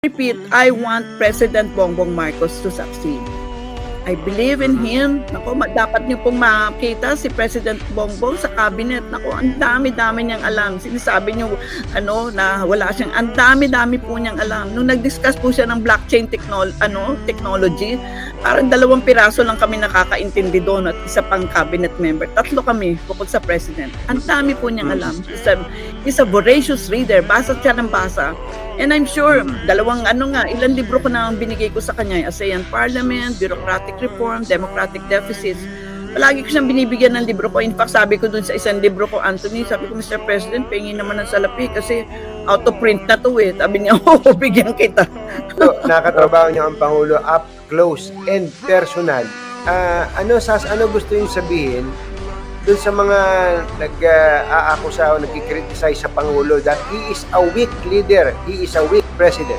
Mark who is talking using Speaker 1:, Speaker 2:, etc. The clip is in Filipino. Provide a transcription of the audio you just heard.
Speaker 1: Repeat, I want President Bongbong Marcos to succeed. I believe in him. Nako, dapat niyo pong makita si President Bongbong sa cabinet. Nako, ang dami-dami niyang alam. Sinasabi niyo na wala siyang, ang dami-dami po niyang alam. Nung nag-discuss po siya ng blockchain technology, parang 2 piraso lang kami nakakaintindi doon at isa pang cabinet member. 3 kami bukod sa president. Ang dami po niyang alam. He's a voracious reader. Basa siya ng basa. And I'm sure, ilang libro ko na ang binigay ko sa kanya, ASEAN Parliament, Bureaucratic Reform, Democratic Deficits. Palagi ko siyang binibigyan ng libro ko. In fact, sabi ko dun sa isang libro ko, Anthony, sabi ko, Mr. President, pingin naman ng salapi kasi out of print na to eh. Sabi niya, bigyan kita.
Speaker 2: So, nakatrabaho niyo ang Pangulo up close and personal. Ano gusto yung sabihin dun sa mga nag-aakusa o nagkikriticize sa Pangulo that he is a weak leader, he is a weak president?